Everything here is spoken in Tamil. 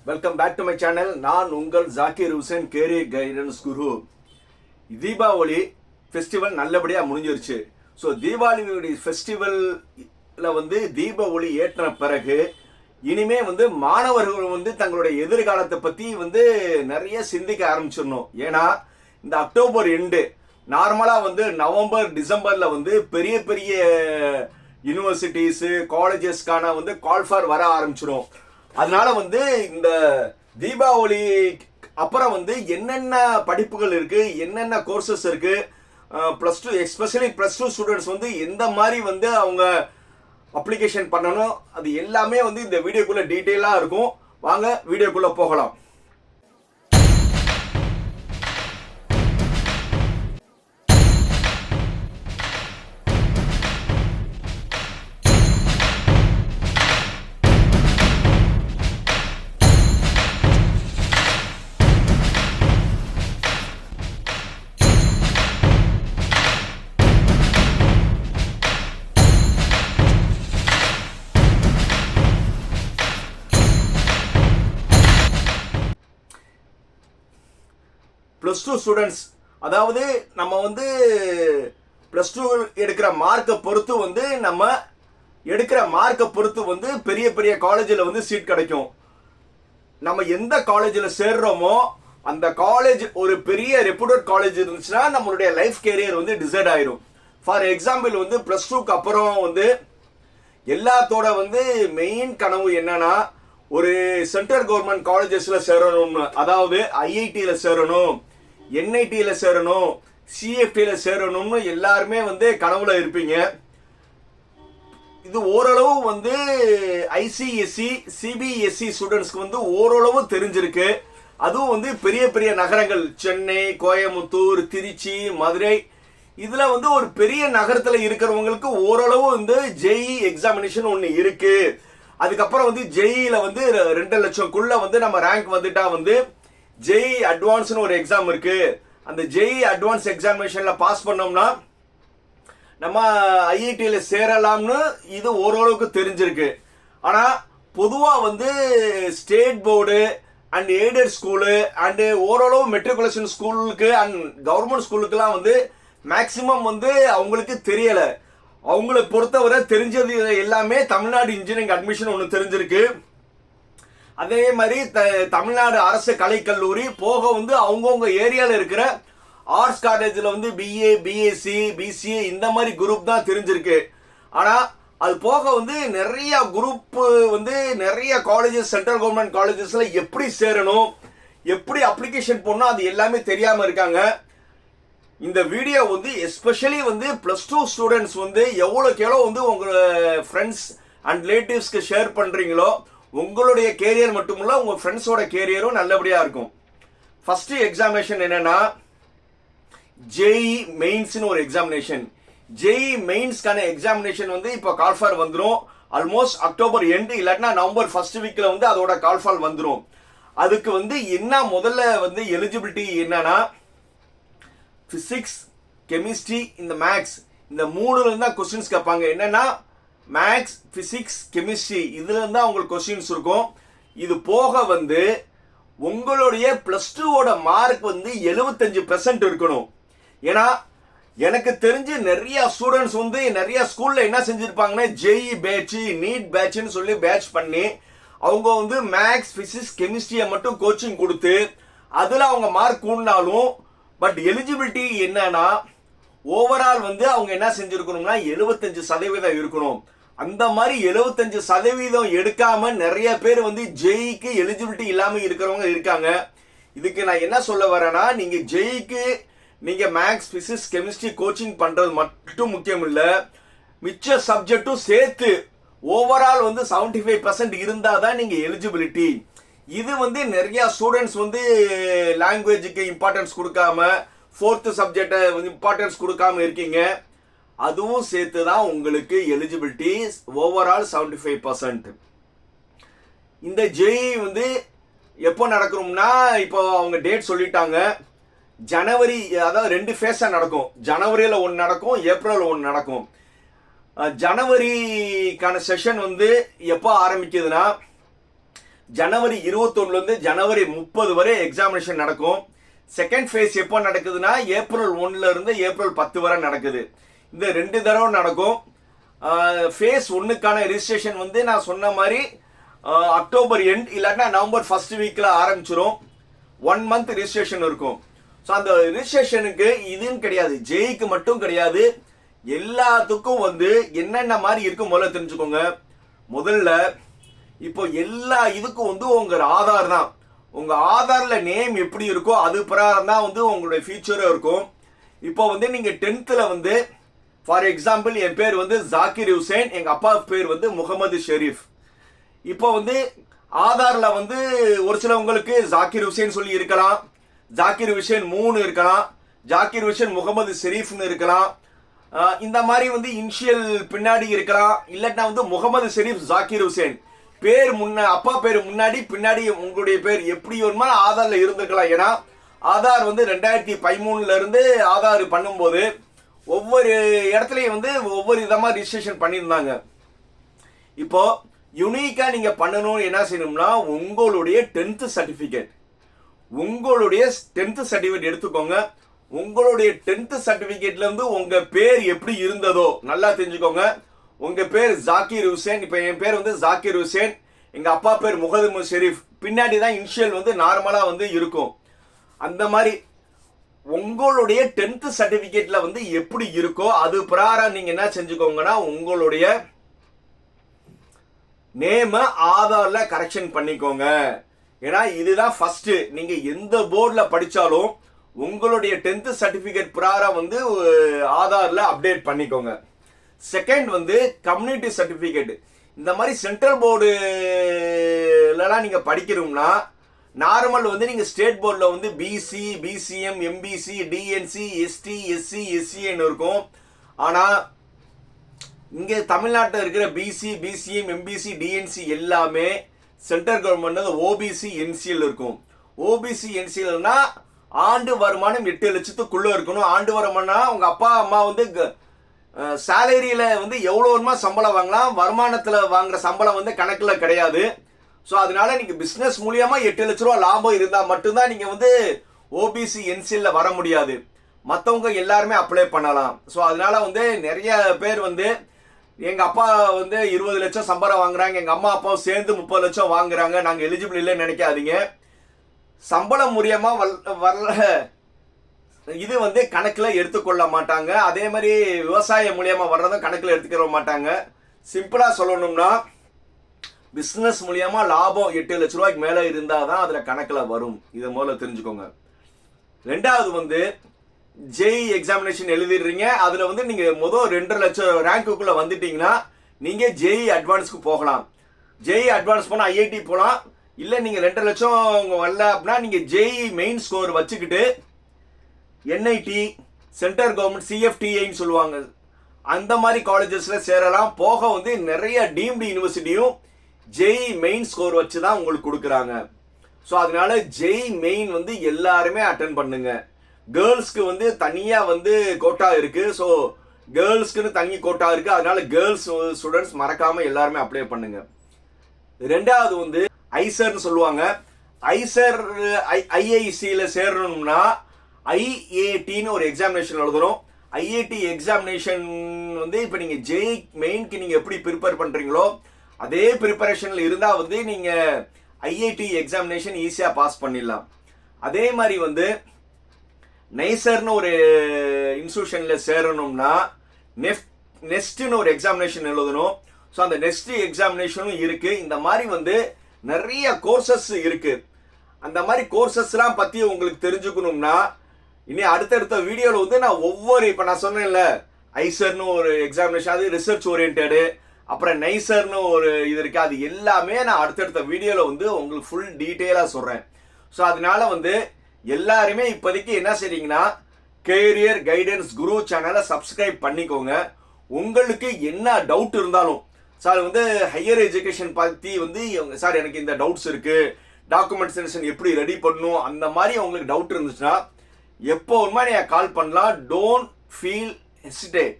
Welcome back to my channel. நான் உங்கள் ஜாக்கிர் ஹுசேன், கேரியர் கைடன்ஸ் குரு. தீபாவளி ஃபெஸ்டிவல் நல்லபடியாக முடிஞ்சிருச்சு. ஸோ தீபாவளி ஃபெஸ்டிவலில் தீப ஒளி ஏற்றின பிறகு இனிமே மாணவர்கள் தங்களுடைய எதிர்காலத்தை பற்றி நிறைய சிந்திக்க ஆரம்பிச்சிடணும். ஏன்னா இந்த அக்டோபர் எண்டு நார்மலாக நவம்பர் டிசம்பரில் பெரிய பெரிய யூனிவர்சிட்டிஸு காலேஜஸ்க்கான கால் ஃபார் வர ஆரம்பிச்சிடும். அதனால இந்த தீபாவளி அப்புறம் என்னென்ன படிப்புகள் இருக்கு, என்னென்ன கோர்சஸ் இருக்கு, +2 எஸ்பெஷலி +2 ஸ்டூடெண்ட்ஸ் எந்த மாதிரி அவங்க அப்ளிகேஷன் பண்ணணும், அது எல்லாமே இந்த வீடியோக்குள்ள டீட்டெயிலாக இருக்கும். வாங்க வீடியோக்குள்ள போகலாம். +2 ஸ்டூடெண்ட்ஸ், அதாவது நம்ம +2 எடுக்கிற மார்க்கை பொறுத்து நம்ம எடுக்கிற மார்க்கை பொறுத்து பெரிய பெரிய காலேஜில் சீட் கிடைக்கும். நம்ம எந்த காலேஜில் சேர்றோமோ அந்த காலேஜ் ஒரு பெரிய ரெப்யூட்டட் காலேஜ் இருந்துச்சுன்னா நம்மளுடைய லைஃப் கேரியர் டிசைட் ஆயிரும். ஃபார் எக்ஸாம்பிள் +2க்கு அப்புறம் எல்லாத்தோட மெயின் கனவு என்னன்னா ஒரு சென்ட்ரல் கவர்மெண்ட் காலேஜஸ்ல சேரணும்னு, அதாவது ஐஐடியில சேரணும், என்ஐடியில சேரணும், சிஎஃப்டியில சேரணும்னு எல்லாருமே கனவுல இருப்பீங்க. இது ஓரளவு ஐசிஎஸ்சி சிபிஎஸ்சி ஸ்டூடெண்ட்ஸ்க்கு ஓரளவு தெரிஞ்சிருக்கு. அதுவும் பெரிய பெரிய நகரங்கள் சென்னை, கோயம்புத்தூர், திருச்சி, மதுரை, இதுல ஒரு பெரிய நகரத்துல இருக்கிறவங்களுக்கு ஓரளவு ஜேஇ எக்ஸாமினேஷன் ஒன்னு இருக்கு. அதுக்கப்புறம் ஜேஇல 2 லட்சம்க்குள்ள நம்ம ரேங்க் வந்துட்டா ஜேஇ அட்வான்ஸ்னு ஒரு எக்ஸாம் இருக்கு. அந்த ஜேஇ அட்வான்ஸ் எக்ஸாமினேஷன்ல பாஸ் பண்ணோம்னா நம்ம ஐஐடியில சேரலாம்னு இது ஓரளவுக்கு தெரிஞ்சிருக்கு. ஆனா பொதுவா state board and aided school and ஓரளவு மெட்ரிகுலேஷன் ஸ்கூலுக்கு அண்ட் கவர்மெண்ட் ஸ்கூலுக்குலாம் மேக்சிமம் அவங்களுக்கு தெரியல. அவங்களை பொறுத்தவரை தெரிஞ்சது எல்லாமே தமிழ்நாடு இன்ஜினியரிங் அட்மிஷன் ஒன்று தெரிஞ்சிருக்கு. அதே மாதிரி தமிழ்நாடு அரசு கலைக்கல்லூரி போக அவங்கவுங்க ஏரியாவில் இருக்கிற ஆர்ட்ஸ் காலேஜில் பிஏ, பிஎஸ்சி, பிசிஏ இந்த மாதிரி குரூப் தான் தெரிஞ்சிருக்கு. ஆனால் அது போக நிறைய குரூப் நிறைய காலேஜஸ், சென்ட்ரல் கவர்மெண்ட் காலேஜஸ்ல எப்படி சேரணும், எப்படி அப்ளிகேஷன் போடணும், அது எல்லாமே தெரியாமல் இருக்காங்க. இந்த வீடியோ எஸ்பெஷலி +2 ஸ்டூடெண்ட்ஸ் எவ்வளோக்கு எவ்வளோ உங்க ஃப்ரெண்ட்ஸ் அண்ட் ரிலேட்டிவ்ஸ்க்கு ஷேர் பண்றீங்களோ உங்களுடைய கேரியர் மட்டுமில்ல உங்க ஃப்ரெண்ட்ஸோட கேரியரும் நல்லபடியா இருக்கும். ஃபர்ஸ்ட் எக்ஸாமினேஷன் என்னன்னா ஜேஇ மெயின்ஸ்னு ஒரு எக்ஸாமினேஷன். ஜேஇ மெயின்ஸ்க்கான எக்ஸாமினேஷன் இப்போ கால் ஃபார் வந்துடும். ஆல்மோஸ்ட் அக்டோபர் எண்டு இல்லாட்டினா நவம்பர் ஃபர்ஸ்ட் வீக்ல அதோட கால் ஃபார் வந்துடும். அதுக்கு என்ன முதல்ல எலிஜிபிலிட்டி என்னன்னா பிசிக்ஸ், கெமிஸ்ட்ரி, இந்த மேக்ஸ், இந்த 3ல இருந்தா கொஸ்டின்ஸ் கேட்பாங்க. என்னன்னா மேக்ஸ், பிசிக்ஸ், கெமிஸ்ட்ரி, இதுல இருந்தா உங்களுக்கு கொஸ்டின்ஸ் இருக்கும். இது போக உங்களுடைய +2ஓட மார்க் 75% இருக்கணும். ஏன்னா எனக்கு தெரிஞ்சு நிறைய ஸ்டூடெண்ட்ஸ் நிறைய ஸ்கூல்ல என்ன செஞ்சிருப்பாங்கன்னா ஜேஇ பேட்ச், நீட் பேட்ச்னு சொல்லி பேட்ச் பண்ணி அவங்க மேக்ஸ், பிசிக்ஸ், கெமிஸ்ட்ரியை மட்டும் கோச்சிங் கொடுத்து அதுல அவங்க மார்க் கூடினாலும் பட் எலிஜிபிலிட்டி என்னன்னா ஓவரால் அவங்க என்ன செஞ்சிருக்கணும்னா 75% இருக்கணும். அந்த மாதிரி 75% எடுக்காம நிறைய பேர் ஜேஇக்கு எலிஜிபிலிட்டி இல்லாம இருக்கிறவங்க இருக்காங்க. இதுக்கு நான் என்ன சொல்ல வரேன்னா, நீங்க ஜேஇக்கு நீங்க மேக்ஸ், பிசிக்ஸ், கெமிஸ்ட்ரி கோச்சிங் பண்றது மட்டும் முக்கியம் இல்ல, மிச்ச சப்ஜெக்டும் சேர்த்து ஓவரால் 75% இருந்தாதான் நீங்க எலிஜிபிலிட்டி. இது நிறைய ஸ்டூடெண்ட்ஸ் லாங்குவேஜுக்கு இம்பார்ட்டன்ஸ் கொடுக்காம 4th சப்ஜெக்ட் இம்பார்ட்டன்ஸ் கொடுக்காம இருக்கீங்க. அதுவும் சேர்த்து தான் உங்களுக்கு எலிஜிபிலிட்டி ஓவரால் 75%. இந்த ஜேஇ எப்போ நடக்கணும்னா இப்போ அவங்க டேட் சொல்லிட்டாங்க. ஜனவரி, அதாவது 2 ஃபேஸா நடக்கும். ஜனவரியில ஒன்று நடக்கும், ஏப்ரல் ஒன்று நடக்கும். ஜனவரிக்கான செஷன் எப்போ ஆரம்பிக்குதுன்னா ஜனவரி 21 ஜனவரி 30 வரை எக்ஸாமினேஷன் நடக்கும். செகண்ட் ஃபேஸ் எப்போ நடக்குதுன்னா ஏப்ரல் 1 ஏப்ரல் 10 வரை நடக்குது. இந்த 2 தடவை நடக்கும். ஃபேஸ் 1க்கான ரிஜிஸ்ட்ரேஷன் நான் சொன்ன மாதிரி அக்டோபர் எண்ட் இல்லாட்டினா நவம்பர் ஃபர்ஸ்ட் வீக்ல ஆரம்பிச்சிடும். 1 மந்த் ரிஜிஸ்ட்ரேஷன் இருக்கும். ஸோ அந்த ரிஜிஸ்ட்ரேஷனுக்கு இதுன்னு கிடையாது, ஜேஇக்கு மட்டும் கிடையாது, எல்லாத்துக்கும் என்னென்ன மாதிரி இருக்கும் முதல்ல தெரிஞ்சுக்கோங்க. முதல்ல இப்போ எல்லா இதுக்கும் உங்க ஆதார் தான். உங்க ஆதார்ல நேம் எப்படி இருக்கோ அது பிரகாரம் தான் உங்களுடைய ஃபியூச்சரும் இருக்கும். இப்போ நீங்க 10th ஃபார் எக்ஸாம்பிள் என் பேர் ஜாக்கிர் ஹுசைன், எங்க அப்பா பேர் முகமது ஷெரீப். இப்போ ஆதார்ல ஒரு சிலவங்களுக்கு ஜாக்கிர் ஹுசைன் சொல்லி இருக்கலாம், ஜாக்கிர் ஹுசைன் 3 இருக்கலாம், ஜாக்கிர் ஹுசைன் முகமது ஷெரீப்னு இருக்கலாம். இந்த மாதிரி இனிஷியல் பின்னாடி இருக்கலாம், இல்லாட்டா முகமது ஷெரீப் ஜாக்கிர் ஹுசைன் பேர் அப்பா பேர் முன்னாடி பின்னாடி உங்களுடைய பேர் எப்படி வருமா ஆதார்ல இருந்திருக்கலாம். ஏன்னா ஆதார் 2013 இருந்து ஆதார் பண்ணும்போது ஒவ்வொரு இடத்துலயும் ஒவ்வொரு விதமா ரிஜிஸ்ட்ரேஷன் பண்ணியிருந்தாங்க. இப்போ யுனிக்கா நீங்க பண்ணணும் என்ன செய்யணும்னா உங்களுடைய 10th சர்டிபிகேட், உங்களுடைய 10th சர்டிபிகேட் எடுத்துக்கோங்க. உங்களுடைய 10th சர்டிபிகேட்ல உங்க பேர் எப்படி இருந்ததோ நல்லா தெரிஞ்சுக்கோங்க. உங்க பேர் ஜாக்கிர் ஹுசைன், இப்ப என் பேர் ஜாக்கிர் ஹுசைன், எங்க அப்பா பேர் முகமது ஷெரீப், பின்னாடி தான் இனிஷியல் நார்மலா இருக்கும். அந்த மாதிரி உங்களுடைய 10th சர்டிபிகேட்ல எப்படி இருக்கோ அது பிரகாரம் நீங்க என்ன செஞ்சுக்கோங்கன்னா உங்களுடைய நேம ஆதார்ல கரெக்ஷன் பண்ணிக்கோங்க. ஏன்னா இதுதான் ஃபர்ஸ்ட். நீங்க எந்த போர்ட்ல படிச்சாலும் உங்களுடைய 10th சர்டிபிகேட் பிரகாரம் ஆதார்ல அப்டேட் பண்ணிக்கோங்க. Second community certificate. இந்த மாதிரி சென்ட்ரல் போர்டுலாம் நீங்க படிக்கணும்னா நார்மல் நீங்க ஸ்டேட் போர்ட்ல BC, BCM, MBC, DNC, ST, SC, எஸ்சின்னு இருக்கும். ஆனா இங்க தமிழ்நாட்டில் இருக்கிற பிசி, பிசிஎம், எம்பிசி, டிஎன்சி எல்லாமே சென்ட்ரல் கவர்மெண்ட் ஓபிசி என்சிஎல் இருக்கும். ஓபிசி என்சிஎல்னா ஆண்டு வருமானம் 8 லட்சத்துக்குள்ள இருக்கணும். ஆண்டு வருமானம் உங்க அப்பா அம்மா சேலரியில எவ்வளவு சம்பளம் வாங்கலாம், வருமானத்துல வாங்குற சம்பளம் கணக்குல கிடையாது. ஸோ அதனால நீங்க பிசினஸ் மூலியமா 8 லட்ச ரூபா லாபம் இருந்தா மட்டும்தான் நீங்க ஓபிசி என்சிஎல்ல வர முடியாது. மற்றவங்க எல்லாருமே அப்ளை பண்ணலாம். ஸோ அதனால நிறைய பேர் எங்க அப்பா 20 லட்சம் சம்பளம் வாங்குறாங்க, எங்க அம்மா அப்பாவும் சேர்ந்து 30 லட்சம் வாங்குறாங்க, நாங்க எலிஜிபிள் இல்லைன்னு நினைக்காதீங்க. சம்பளம் மூலியமா வரல இது கணக்குல எடுத்துக்கொள்ள மாட்டாங்க. அதே மாதிரி விவசாயம் மூலியமா வர்றதும் கணக்குல எடுத்துக்கிற மாட்டாங்க. சிம்பிளா சொல்லணும்னா பிசினஸ் மூலியமா லாபம் 8 லட்ச ரூபாய்க்கு மேல இருந்தாதான் அதுல கணக்குல வரும். இதை முதல்ல தெரிஞ்சுக்கோங்க. ரெண்டாவது ஜேஇ எக்ஸாமினேஷன் எழுதிடுறீங்க. அதுல நீங்க முதல் 2.5 லட்சம் ரேங்குக்குள்ள வந்துட்டீங்கன்னா நீங்க ஜேஇ அட்வான்ஸ்க்கு போகலாம். ஜேஇ அட்வான்ஸ் போனா ஐஐடி போலாம். இல்ல நீங்க 2.5 லட்சம் வரல அப்படின்னா நீங்க ஜேஇ மெயின் ஸ்கோர் வச்சுக்கிட்டு என்ஐடி, சென்ட்ரல் கவர்மெண்ட், சிஎஃப்டிஐன்னு சொல்லுவாங்க, அந்த மாதிரி காலேஜஸ்ல சேரலாம். போக நிறைய டீம்டு யூனிவர்சிட்டியும் ஜேஇ மெயின் ஸ்கோர் வச்சு தான் உங்களுக்கு கொடுக்குறாங்க. ஸோ அதனால ஜேஇ மெயின் எல்லாருமே அட்டன் பண்ணுங்க. கேர்ள்ஸ்க்கு தனியா கோட்டா இருக்கு. ஸோ கேர்ள்ஸ்க்குன்னு தனி கோட்டா இருக்கு. அதனால கேர்ள்ஸ் ஸ்டூடெண்ட்ஸ் மறக்காம எல்லாருமே அப்ளை பண்ணுங்க. ரெண்டாவது ஐசர்னு சொல்லுவாங்க. ஐசர் ஐஐசியில சேரணும்னா ஐஏடின்னு ஒரு எக்ஸாமினேஷன் எழுதுறோம். ஐஐடி எக்ஸாமினேஷன் இப்போ நீங்க ஜேஇ மெயின்க்கு நீங்க எப்படி ப்ரிப்பேர் பண்றீங்களோ அதே ப்ரிப்பரேஷன்ல இருந்தா நீங்க ஐஐடி எக்ஸாமினேஷன் ஈஸியா பாஸ் பண்ணிடலாம். அதே மாதிரி நைசர்னு ஒரு இன்ஸ்டிடியூஷன்ல சேரணும்னா நெஸ்ட்னு ஒரு எக்ஸாமினேஷன் எழுதணும். ஸோ அந்த நெக்ஸ்ட் எக்ஸாமினேஷனும் இருக்கு. இந்த மாதிரி நிறைய கோர்சஸ் இருக்கு. அந்த மாதிரி கோர்சஸ்லாம் பத்தி உங்களுக்கு தெரிஞ்சுக்கணும்னா இனி அடுத்தடுத்த வீடியோல நான் ஒவ்வொரு இப்ப நான் சொன்னேன்ல ஐசர்னு ஒரு எக்ஸாமினேஷன், அது ரிசர்ச் ஓரியன்டடு, அப்புறம் நைசர்னு ஒரு இது இருக்கு, அது எல்லாமே நான் அடுத்தடுத்த வீடியோல உங்களுக்கு ஃபுல் டீட்டெயிலா சொல்றேன். ஸோ அதனால எல்லாருமே இப்போதைக்கு என்ன செய்றீங்கன்னா கேரியர் கைடன்ஸ் குரு சேனலை சப்ஸ்கிரைப் பண்ணிக்கோங்க. உங்களுக்கு என்ன டவுட் இருந்தாலும் சார் ஹையர் எஜுகேஷன் பத்தி சார் எனக்கு இந்த டவுட்ஸ் இருக்கு, டாக்குமெண்டேஷன் எப்படி ரெடி பண்ணணும், அந்த மாதிரி உங்களுக்கு டவுட் இருந்துச்சுன்னா எப்போ நீங்க கால் பண்ணலாம். Don't feel hesitate.